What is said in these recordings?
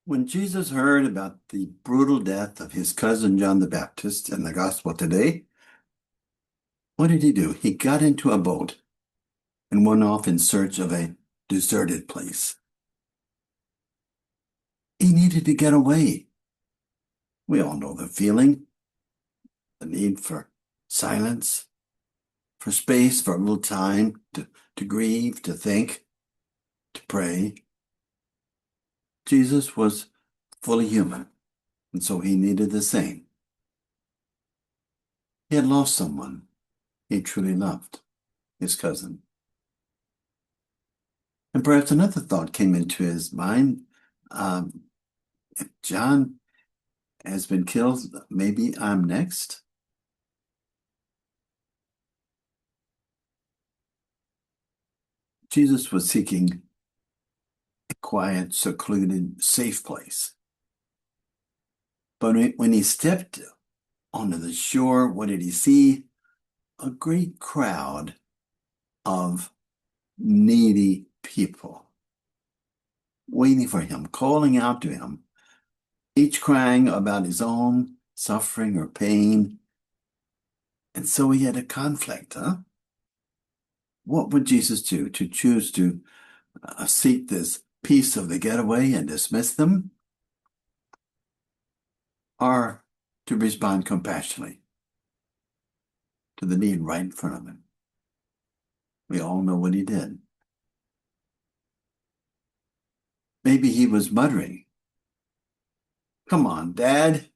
When Jesus heard about the brutal death of his cousin John the Baptist in the gospel today, what did he do? He got into a boat and went off in search of a deserted place. He needed to get away. We all know the feeling, the need for silence, for space, for a little time to grieve, to think, to pray. Jesus was fully human, and so he needed the same. He had lost someone he truly loved, his cousin. And perhaps another thought came into his mind. If John has been killed, maybe I'm next. Jesus was seeking a quiet, secluded, safe place. But when he stepped onto the shore, what did he see? A great crowd of needy people waiting for him, calling out to him, each crying about his own suffering or pain. And so he had a conflict, huh? What would Jesus do? To choose to seek this peace of the getaway and dismiss them? Or to respond compassionately to the need right in front of him? We all know what he did. Maybe he was muttering, "Come on, Dad.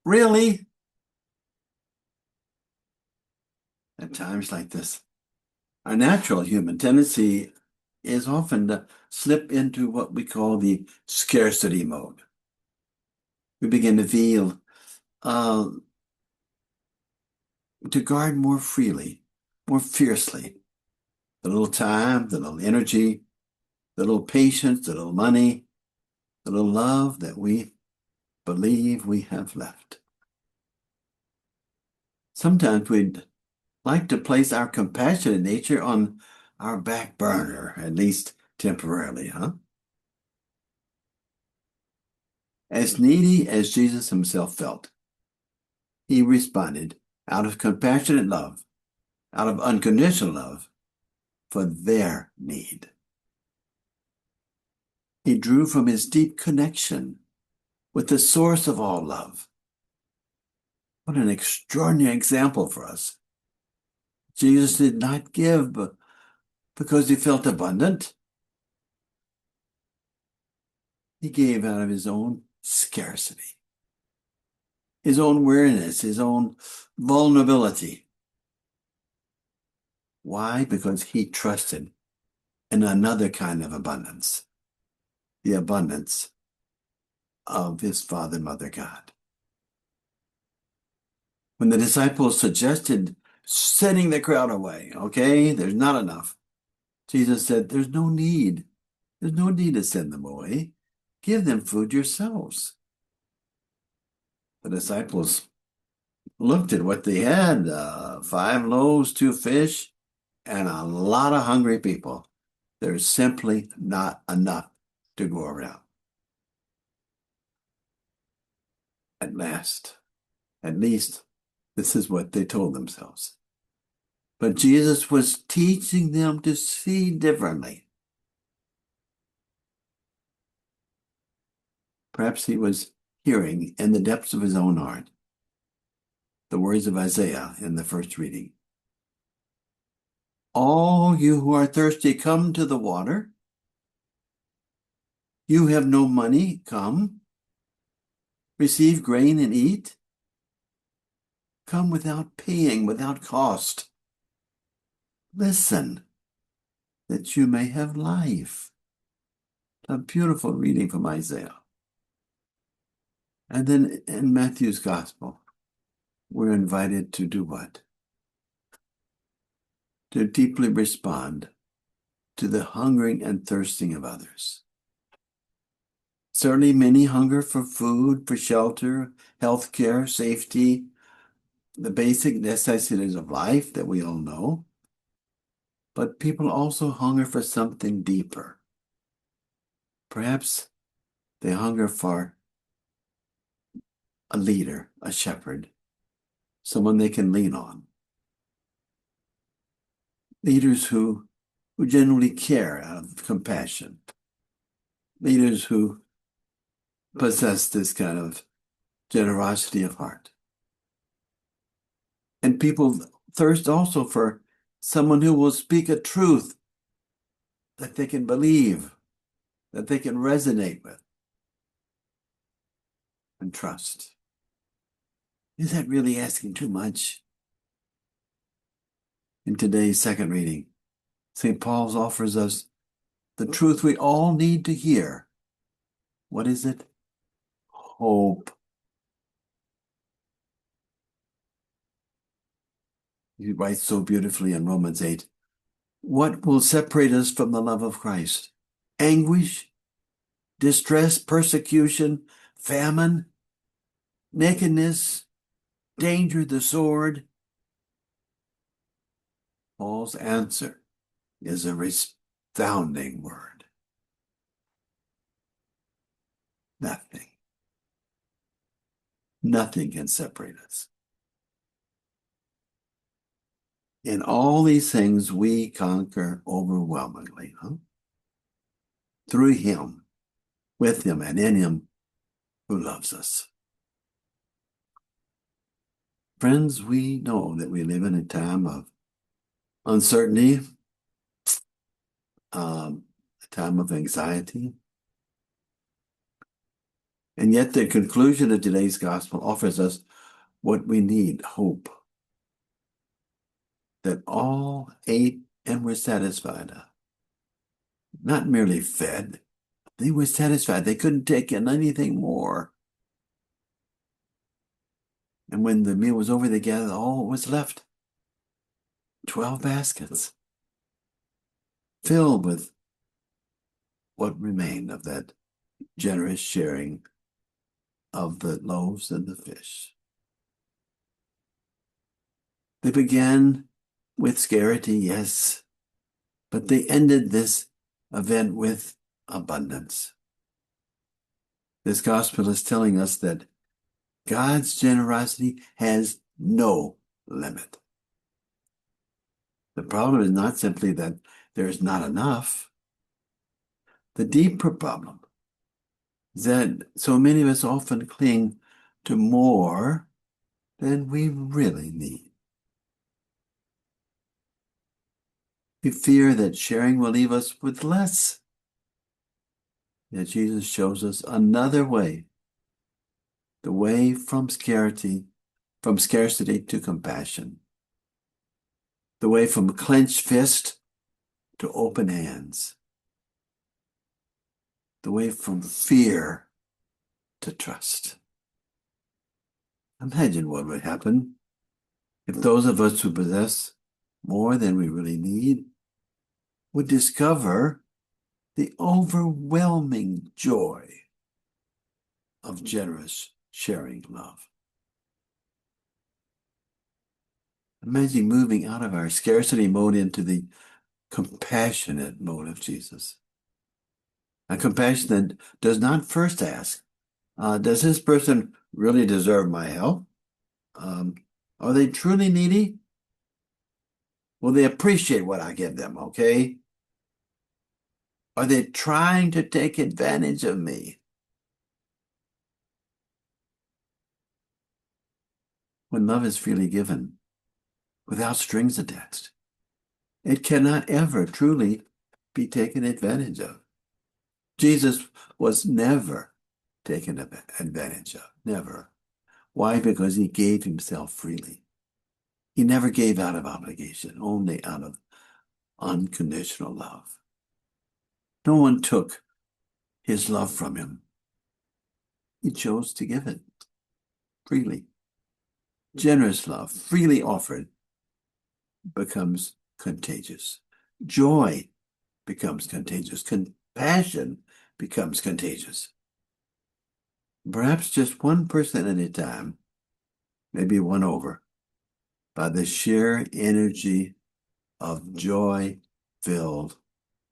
Really?" At times like this, our natural human tendency is often to slip into what we call the scarcity mode. We begin to feel to guard more freely, more fiercely, the little time, the little energy, the little patience, the little money, the little love that we believe we have left. Sometimes we'd like to place our compassionate nature on our back burner, at least temporarily, huh? As needy as Jesus himself felt, he responded out of compassionate love, out of unconditional love for their need. He drew from his deep connection with the source of all love. What an extraordinary example for us. Jesus did not give because he felt abundant. He gave out of his own scarcity, his own weariness, his own vulnerability. Why? Because he trusted in another kind of abundance, the abundance of his Father, Mother, God. When the disciples suggested sending the crowd away, okay, there's not enough, Jesus said, there's no need. There's no need to send them away. Give them food yourselves. The disciples looked at what they had, 5 loaves, 2 fish, and a lot of hungry people. There's simply not enough to go around. At least, this is what they told themselves. But Jesus was teaching them to see differently. Perhaps he was hearing in the depths of his own heart the words of Isaiah in the first reading. All you who are thirsty, come to the water. You have no money, come. Receive grain and eat. Come without paying, without cost. Listen, that you may have life. A beautiful reading from Isaiah. And then in Matthew's Gospel, we're invited to do what? To deeply respond to the hungering and thirsting of others. Certainly many hunger for food, for shelter, health care, safety, the basic necessities of life that we all know. But people also hunger for something deeper. Perhaps they hunger for a leader, a shepherd, someone they can lean on. Leaders who genuinely care out of compassion. Leaders who possess this kind of generosity of heart. And people thirst also for someone who will speak a truth that they can believe, that they can resonate with and trust. Is that really asking too much? In today's second reading, St. Paul offers us the truth we all need to hear. What is it? Hope. He writes so beautifully in Romans 8, what will separate us from the love of Christ? Anguish, distress, persecution, famine, nakedness, danger, the sword? Paul's answer is a resounding word. Nothing. Nothing can separate us. In all these things, we conquer overwhelmingly, through him, with him, and in him who loves us. Friends, we know that we live in a time of uncertainty, a time of anxiety. And yet the conclusion of today's gospel offers us what we need, hope. That all ate and were satisfied. Not merely fed, they were satisfied. They couldn't take in anything more. And when the meal was over, they gathered all was left. 12 baskets filled with what remained of that generous sharing of the loaves and the fish. They began with scarcity, yes, but they ended this event with abundance. This gospel is telling us that God's generosity has no limit. The problem is not simply that there is not enough. The deeper problem is that so many of us often cling to more than we really need. We fear that sharing will leave us with less. Yet Jesus shows us another way, the way from scarcity to compassion, the way from clenched fist to open hands, the way from fear to trust. Imagine what would happen if those of us who possess more than we really need would discover the overwhelming joy of generous sharing love. Imagine moving out of our scarcity mode into the compassionate mode of Jesus. A compassion that does not first ask, does this person really deserve my help? Are they truly needy? Will they appreciate what I give them, okay? Are they trying to take advantage of me? When love is freely given, without strings attached, it cannot ever truly be taken advantage of. Jesus was never taken advantage of, never. Why? Because he gave himself freely. He never gave out of obligation, only out of unconditional love. No one took his love from him. He chose to give it freely. Generous love, freely offered, becomes contagious. Joy becomes contagious. Compassion becomes contagious. Perhaps just one person at a time may be won over by the sheer energy of joy-filled,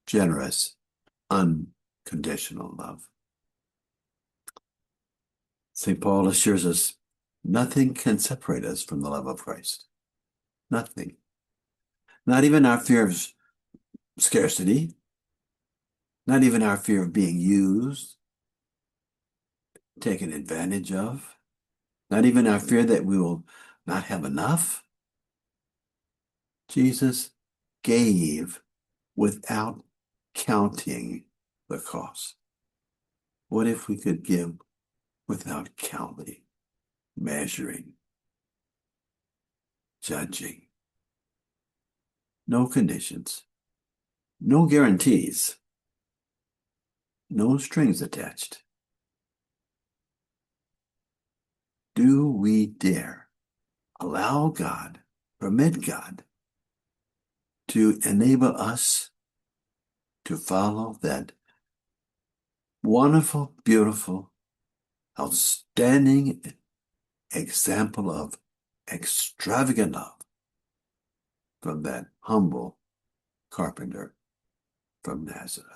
generous, unconditional unconditional love. St. Paul assures us nothing can separate us from the love of Christ. Nothing. Not even our fear of scarcity, not even our fear of being used, taken advantage of, not even our fear that we will not have enough. Jesus gave without counting the cost. What if we could give without counting, measuring, judging? No conditions, no guarantees, no strings attached. Do we dare allow God, permit God, to enable us to follow that wonderful, beautiful, outstanding example of extravagant love from that humble carpenter from Nazareth?